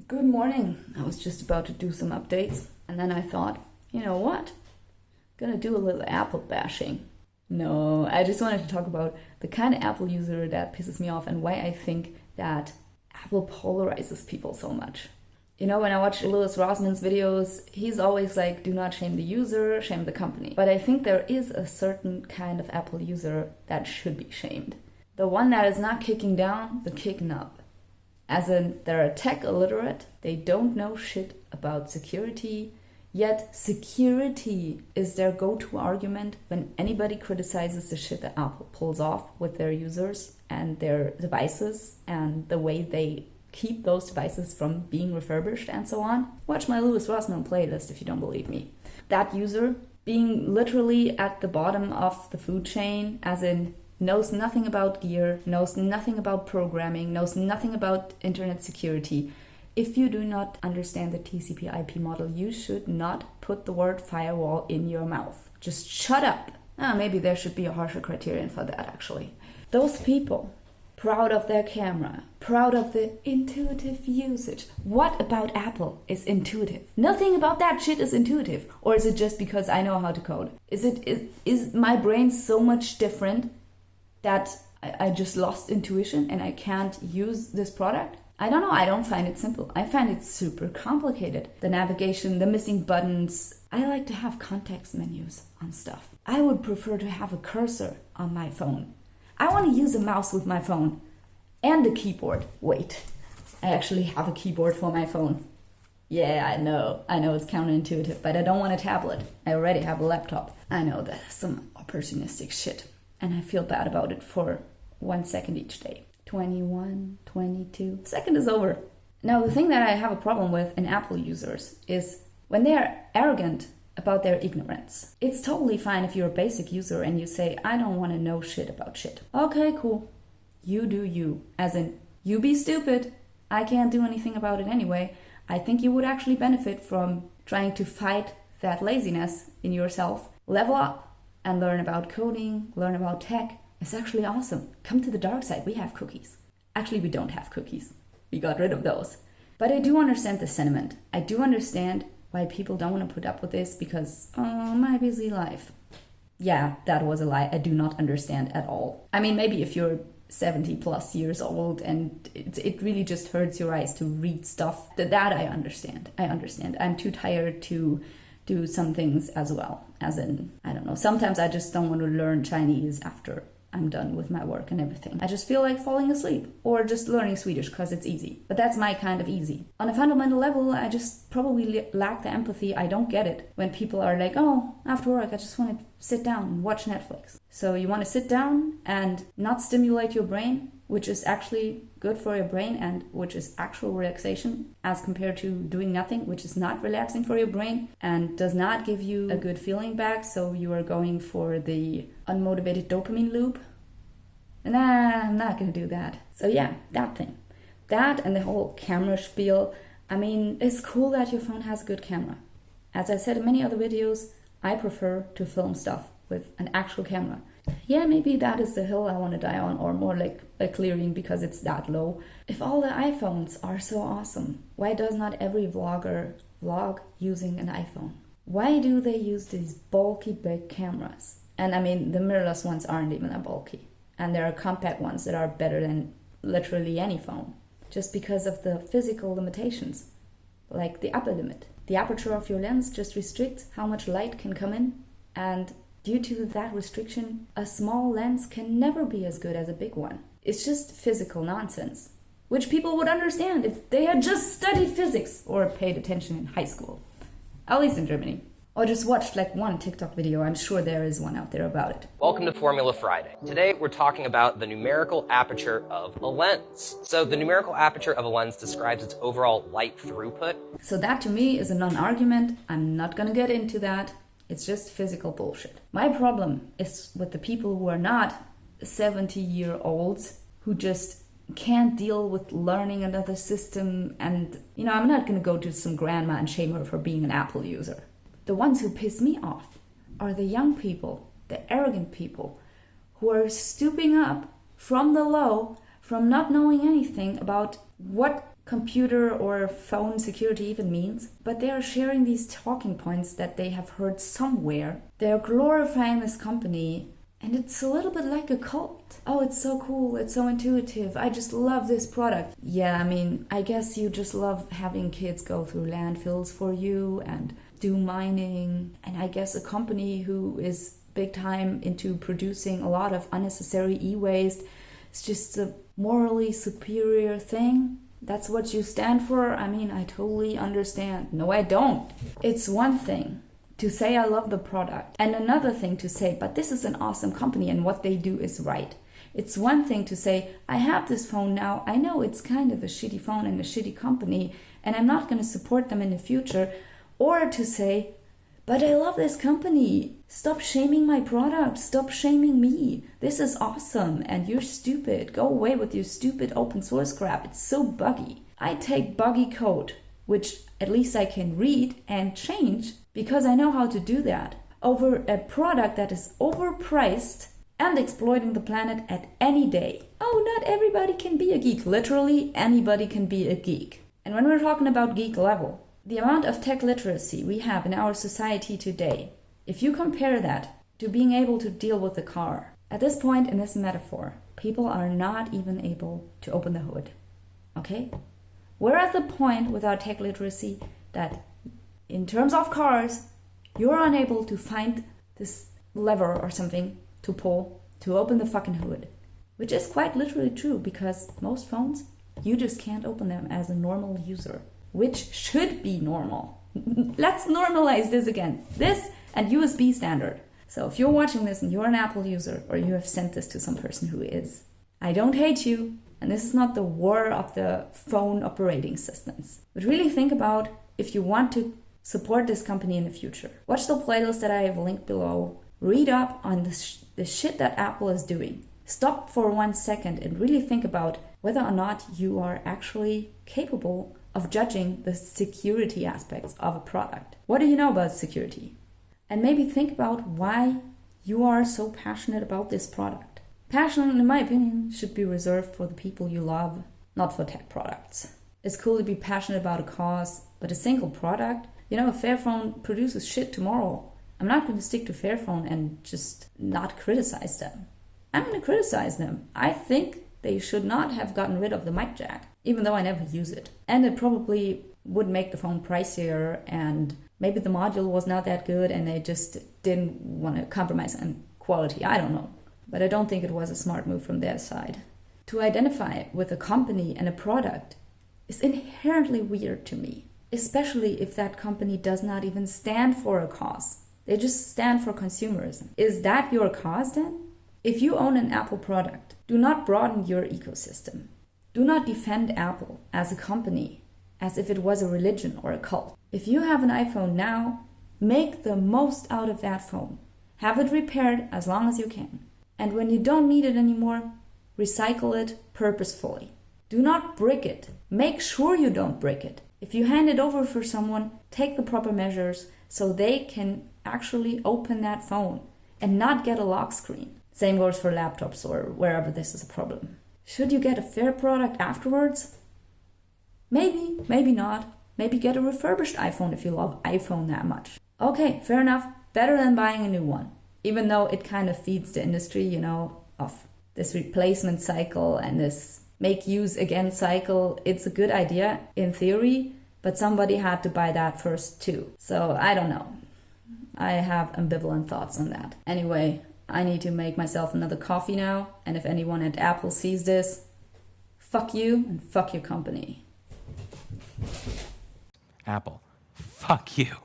Good morning. I was just about to do some updates and then I thought, you know what? Gonna do a little Apple bashing. No, I just wanted to talk about the kind of Apple user that pisses me off and why I think that Apple polarizes people so much. You know, when I watch Louis Rossmann's videos, he's always like, do not shame the user, shame the company. But I think there is a certain kind of Apple user that should be shamed. The one that is not kicking down, but kicking up. As in, they're tech illiterate, they don't know shit about security, yet security is their go-to argument when anybody criticizes the shit that Apple pulls off with their users and their devices and the way they keep those devices from being refurbished and so on. Watch my Louis Rossmann playlist if you don't believe me. That user being literally at the bottom of the food chain, as in knows nothing about gear, knows nothing about programming, knows nothing about internet security. If you do not understand the TCP/IP model, you should not put the word firewall in your mouth. Just shut up. Maybe there should be a harsher criterion for that, actually. Those people, proud of their camera, proud of the intuitive usage. What about Apple is intuitive? Nothing about that shit is intuitive. Or is it just because I know how to code? Is my brain so much different that I just lost intuition and I can't use this product? I don't know, I don't find it simple. I find it super complicated. The navigation, the missing buttons. I like to have context menus on stuff. I would prefer to have a cursor on my phone. I want to use a mouse with my phone and a keyboard. Wait, I actually have a keyboard for my phone. Yeah, I know it's counterintuitive, but I don't want a tablet. I already have a laptop. I know that is some opportunistic shit. And I feel bad about it for 1 second each day. 21, 22, second is over. Now, the thing that I have a problem with in Apple users is when they are arrogant about their ignorance. It's totally fine if you're a basic user and you say, I don't want to know shit about shit. Okay, cool. You do you. As in, you be stupid. I can't do anything about it anyway. I think you would actually benefit from trying to fight that laziness in yourself. Level up and learn about coding, learn about tech. It's actually awesome. Come to the dark side. We have cookies. Actually, we don't have cookies. We got rid of those. But I do understand the sentiment. I do understand why people don't want to put up with this because, oh, my busy life. Yeah, that was a lie. I do not understand at all. I mean, maybe if you're 70 plus years old and it really just hurts your eyes to read stuff, that I understand. I'm too tired to do some things as well. As in, I don't know, sometimes I just don't want to learn Chinese after I'm done with my work and everything. I just feel like falling asleep or just learning Swedish because it's easy. But that's my kind of easy. On a fundamental level, I just probably lack the empathy. I don't get it when people are like, oh, after work, I just want to sit down and watch Netflix. So you want to sit down and not stimulate your brain, which is actually good for your brain and which is actual relaxation as compared to doing nothing, which is not relaxing for your brain and does not give you a good feeling back. So you are going for the unmotivated dopamine loop. Nah, I'm not going to do that. So yeah, that thing. That and the whole camera spiel. I mean, it's cool that your phone has a good camera. As I said in many other videos, I prefer to film stuff with an actual camera. Yeah, maybe that is the hill I want to die on, or more like a clearing because it's that low. If all the iPhones are so awesome, why does not every vlogger vlog using an iPhone? Why do they use these bulky big cameras? And I mean, the mirrorless ones aren't even that bulky. And there are compact ones that are better than literally any phone, just because of the physical limitations, like the upper limit. The aperture of your lens just restricts how much light can come in, and due to that restriction, a small lens can never be as good as a big one. It's just physical nonsense, which people would understand if they had just studied physics or paid attention in high school, at least in Germany. Or just watched like one TikTok video. I'm sure there is one out there about it. Welcome to Formula Friday. Today we're talking about the numerical aperture of a lens. So the numerical aperture of a lens describes its overall light throughput. So that to me is a non-argument. I'm not gonna get into that. It's just physical bullshit. My problem is with the people who are not 70-year-olds who just can't deal with learning another system. And, you know, I'm not gonna go to some grandma and shame her for being an Apple user. The ones who piss me off are the young people, the arrogant people, who are stooping up from the low, from not knowing anything about what computer or phone security even means, but they are sharing these talking points that they have heard somewhere. They're glorifying this company, and it's a little bit like a cult. Oh, it's so cool, it's so intuitive, I just love this product. Yeah, I mean, I guess you just love having kids go through landfills for you and do mining, and I guess a company who is big time into producing a lot of unnecessary e-waste is just a morally superior thing. That's what you stand for? I mean, I totally understand. No, I don't. It's one thing to say I love the product, and another thing to say, but this is an awesome company and what they do is right. It's one thing to say, I have this phone now, I know it's kind of a shitty phone and a shitty company, and I'm not going to support them in the future, or to say, but I love this company. Stop shaming my product. Stop shaming me. This is awesome and you're stupid. Go away with your stupid open source crap. It's so buggy. I take buggy code, which at least I can read and change because I know how to do that, over a product that is overpriced and exploiting the planet at any day. Oh, not everybody can be a geek. Literally, anybody can be a geek. And when we're talking about geek level, the amount of tech literacy we have in our society today, if you compare that to being able to deal with a car, at this point in this metaphor, people are not even able to open the hood. Okay? We're at the point with our tech literacy that in terms of cars, you're unable to find this lever or something to pull to open the fucking hood, which is quite literally true because most phones, you just can't open them as a normal user, which should be normal. Let's normalize this again. This and USB standard. So if you're watching this and you're an Apple user or you have sent this to some person who is, I don't hate you. And this is not the war of the phone operating systems. But really think about if you want to support this company in the future. Watch the playlist that I have linked below. Read up on the shit that Apple is doing. Stop for 1 second and really think about whether or not you are actually capable of judging the security aspects of a product. What do you know about security? And maybe think about why you are so passionate about this product. Passion, in my opinion, should be reserved for the people you love, not for tech products. It's cool to be passionate about a cause, but a single product, if Fairphone produces shit tomorrow, I'm not going to stick to Fairphone and just not criticize them. I'm going to criticize them. I think they should not have gotten rid of the mic jack, even though I never use it. And it probably would make the phone pricier, and maybe the module was not that good and they just didn't want to compromise on quality. I don't know. But I don't think it was a smart move from their side. To identify with a company and a product is inherently weird to me, especially if that company does not even stand for a cause. They just stand for consumerism. Is that your cause then? If you own an Apple product, do not broaden your ecosystem. Do not defend Apple as a company as if it was a religion or a cult. If you have an iPhone now, make the most out of that phone. Have it repaired as long as you can. And when you don't need it anymore, recycle it purposefully. Do not brick it. Make sure you don't brick it. If you hand it over for someone, take the proper measures so they can actually open that phone and not get a lock screen. Same goes for laptops or wherever this is a problem. Should you get a fair product afterwards? Maybe, maybe not. Maybe get a refurbished iPhone if you love iPhone that much. Okay, fair enough. Better than buying a new one. Even though it kind of feeds the industry, of this replacement cycle and this make use again cycle. It's a good idea in theory, but somebody had to buy that first too. So I don't know. I have ambivalent thoughts on that. Anyway, I need to make myself another coffee now. And if anyone at Apple sees this, fuck you and fuck your company. Apple, fuck you.